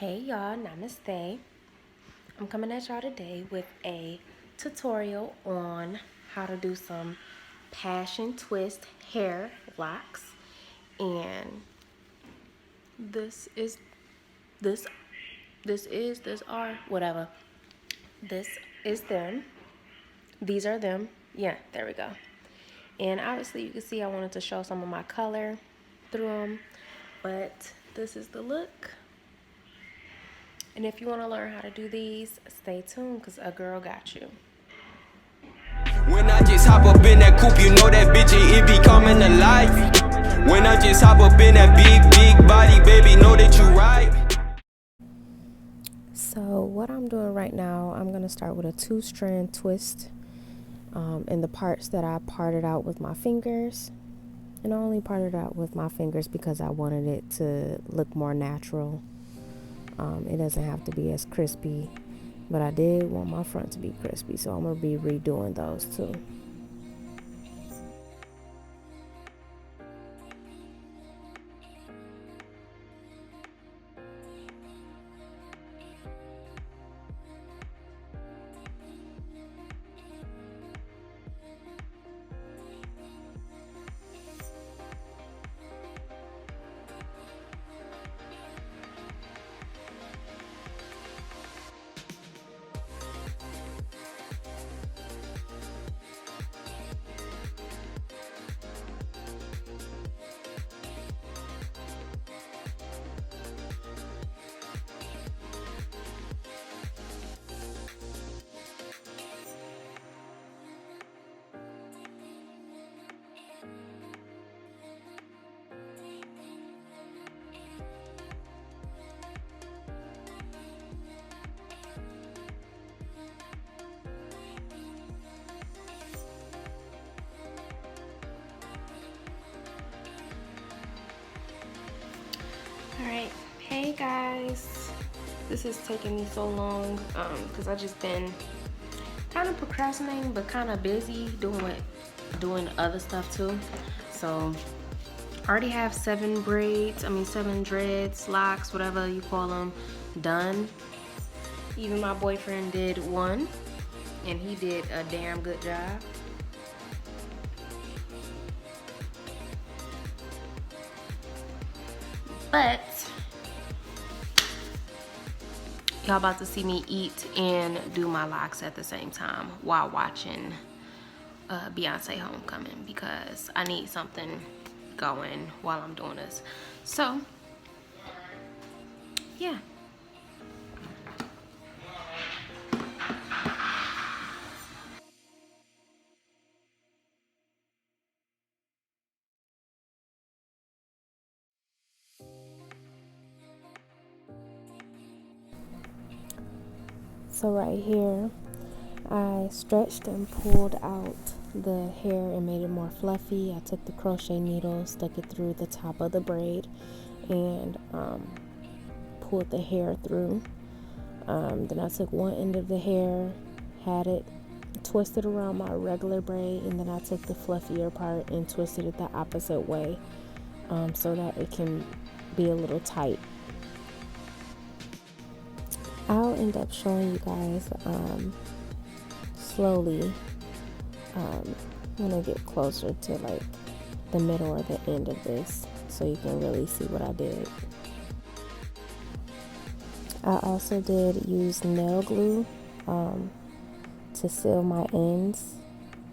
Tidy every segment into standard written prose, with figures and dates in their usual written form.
Hey y'all, namaste. I'm coming at y'all today with a tutorial on how to do some passion twist hair locks. And this is this this are whatever. This is them. These are them. Yeah, there we go. And obviously you can see I wanted to show some of my color through them, but this is the look. And if you want to learn how to do these, stay tuned because a girl got you. When I just hop up in that coupe, you know that bitch, it be coming alive. When I just hop up in that big body, baby, know that you right. So what I'm doing right now, I'm going to start with a 2-strand twist in the parts that I parted out with my fingers. And I only parted out with my fingers because I wanted it to look more natural. It doesn't have to be as crispy, but I did want my front to be crispy, so I'm going to be redoing those too. Alright, hey guys, this is taking me so long because I just been kind of procrastinating but kind of busy doing other stuff too. So I already have 7 dreads, locks, whatever you call them, done. Even my boyfriend did one and he did a damn good job. But y'all about to see me eat and do my locks at the same time while watching Beyonce Homecoming because I need something going while I'm doing this. So, yeah. So right here, I stretched and pulled out the hair and made it more fluffy. I took the crochet needle, stuck it through the top of the braid, and pulled the hair through. Then I took one end of the hair, had it twisted around my regular braid, and then I took the fluffier part and twisted it the opposite way so that it can be a little tight. I'll end up showing you guys slowly when I get closer to like the middle or the end of this so you can really see what I did. I also did use nail glue to seal my ends.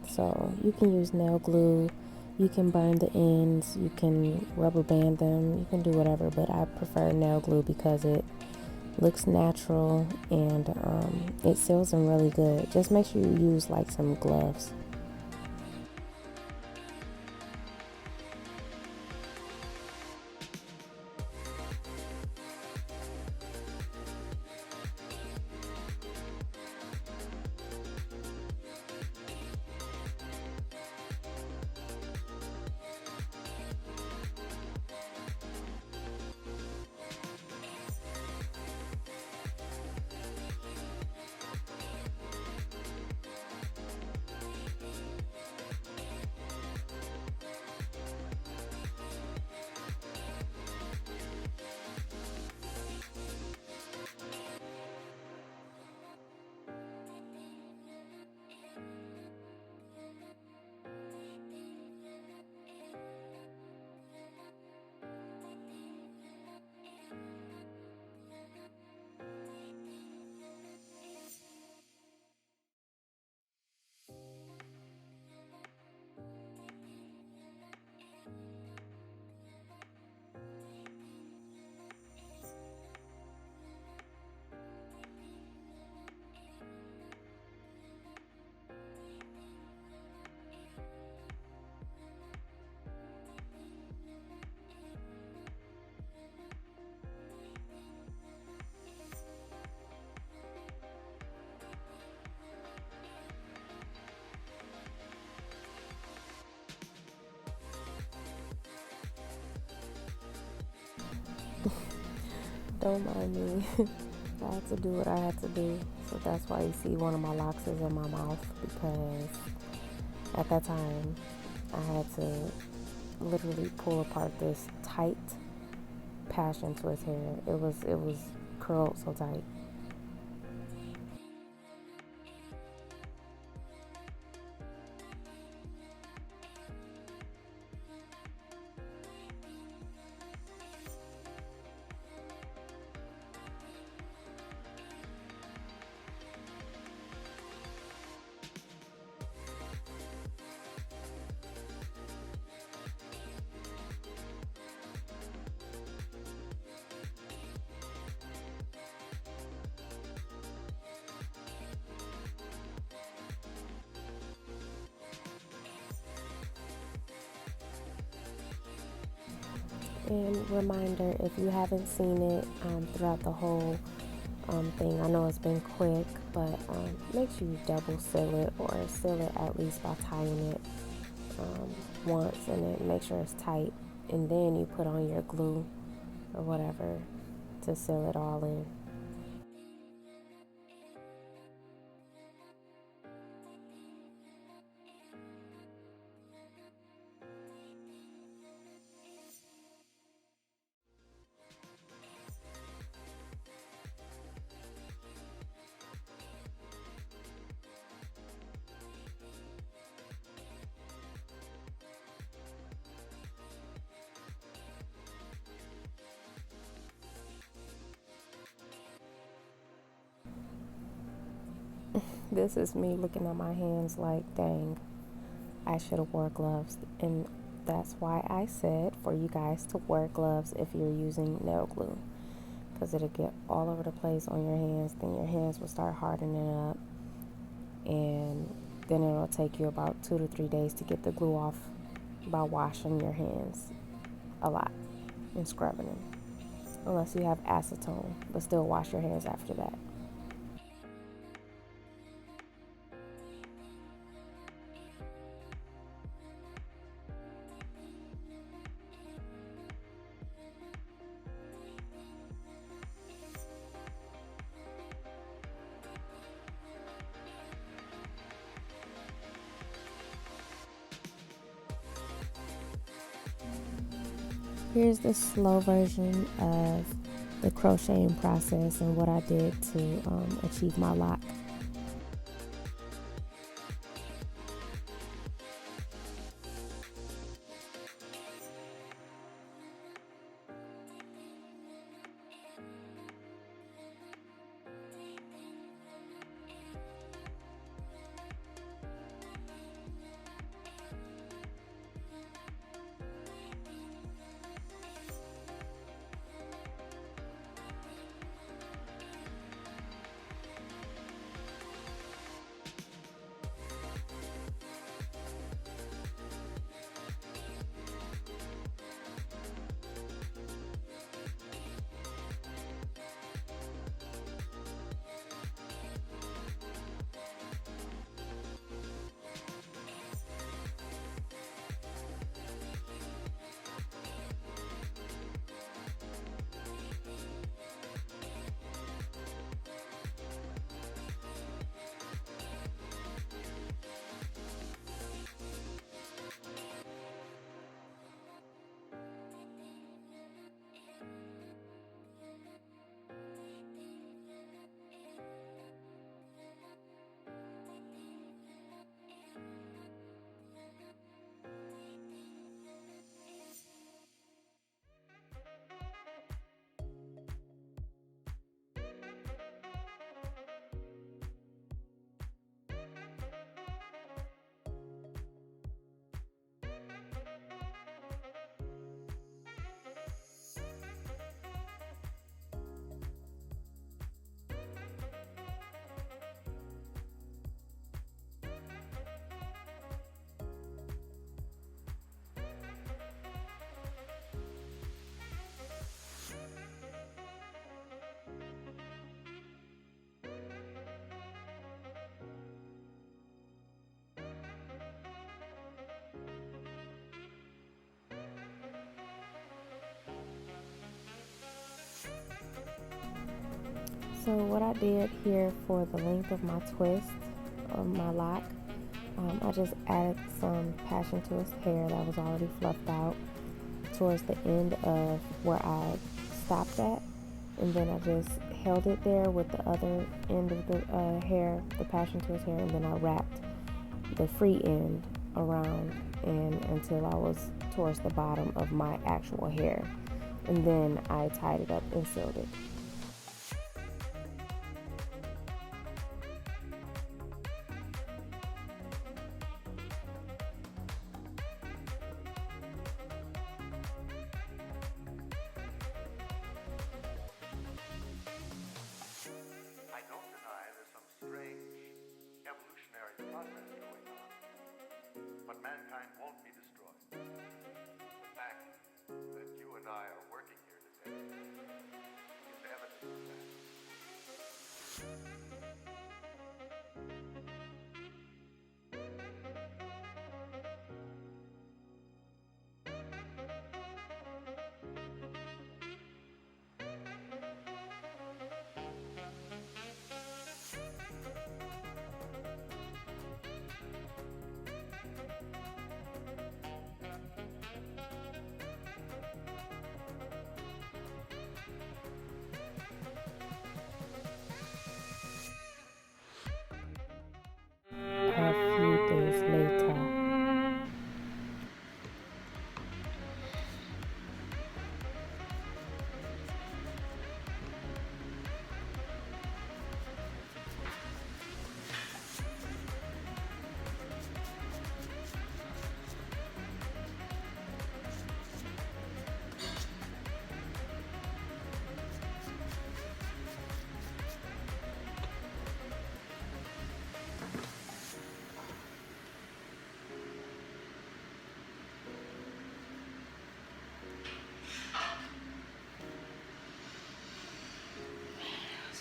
So you can use nail glue, you can burn the ends, you can rubber band them, you can do whatever, but I prefer nail glue because it looks natural and it seals them really good. Just make sure you use like some gloves. Don't mind me. I had to do what I had to do. So that's why you see one of my locks is in my mouth, because at that time I had to literally pull apart this tight passion twist hair. It was curled so tight. And reminder, if you haven't seen it throughout the whole thing, I know it's been quick, but make sure you double seal it, or seal it at least by tying it once, and then make sure it's tight, and then you put on your glue or whatever to seal it all in. This is me looking at my hands like, dang, I should have wore gloves. And that's why I said for you guys to wear gloves if you're using nail glue, because it'll get all over the place on your hands. Then your hands will start hardening up, and then it'll take you about 2 to 3 days to get the glue off by washing your hands a lot and scrubbing them, unless you have acetone, but still wash your hands after that. Here's the slow version of the crocheting process and what I did to achieve my lock. So what I did here for the length of my twist of my lock, I just added some passion twist hair that was already fluffed out towards the end of where I stopped at, and then I just held it there with the other end of the hair, the passion twist hair, and then I wrapped the free end around and until I was towards the bottom of my actual hair, and then I tied it up and sealed it. I don't deny there's some strange evolutionary process going on, but mankind won't be destroyed. The fact that you and I are working here today is evidence of that. A few days later.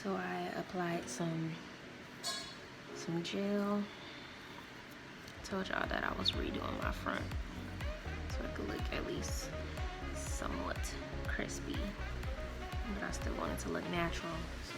So I applied some gel. Told y'all that I was redoing my front so it could look at least somewhat crispy, but I still wanted to look natural. So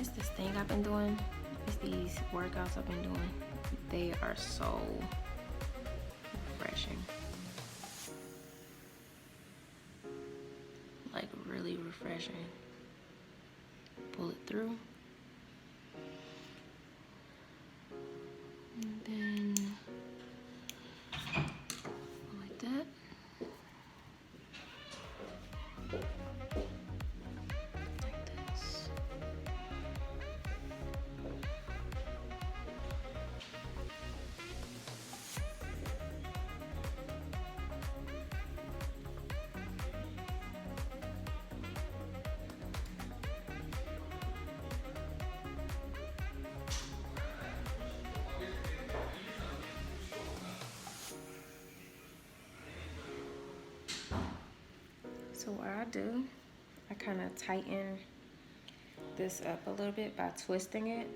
it's this thing I've been doing. It's these workouts I've been doing. They are so refreshing. Like really refreshing. Pull it through. And then like that. Like this. So what I do, I kind of tighten this up a little bit by twisting it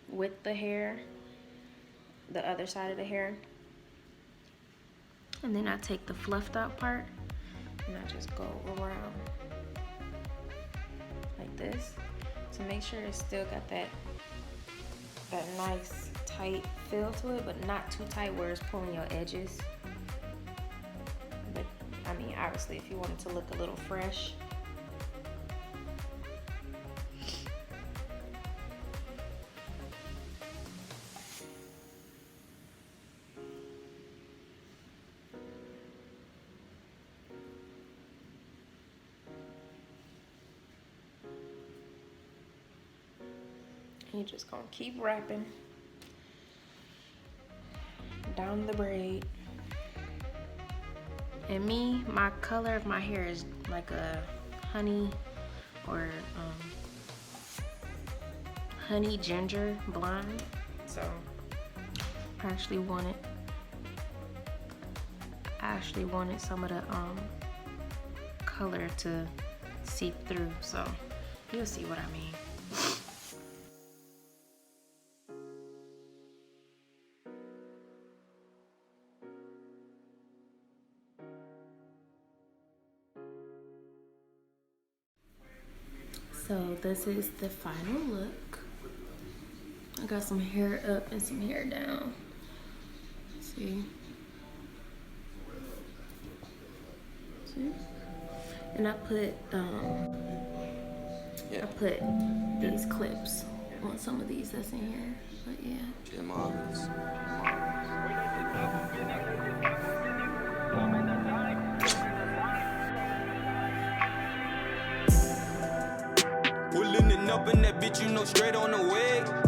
with the hair, the other side of the hair. And then I take the fluffed out part and I just go around like this to make sure it's still got that nice tight feel to it, but not too tight where it's pulling your edges. But I mean, obviously if you want it to look a little fresh. You're just gonna keep wrapping down the braid. And me, my color of my hair is like a honey or honey ginger blonde. So I actually wanted some of the color to seep through. So you'll see what I mean. So this is the final look. I got some hair up and some hair down. See? And I put these clips on some of these that's in here. But yeah. Yeah, marvelous. Pulling it up in that bitch, you know, straight on the way.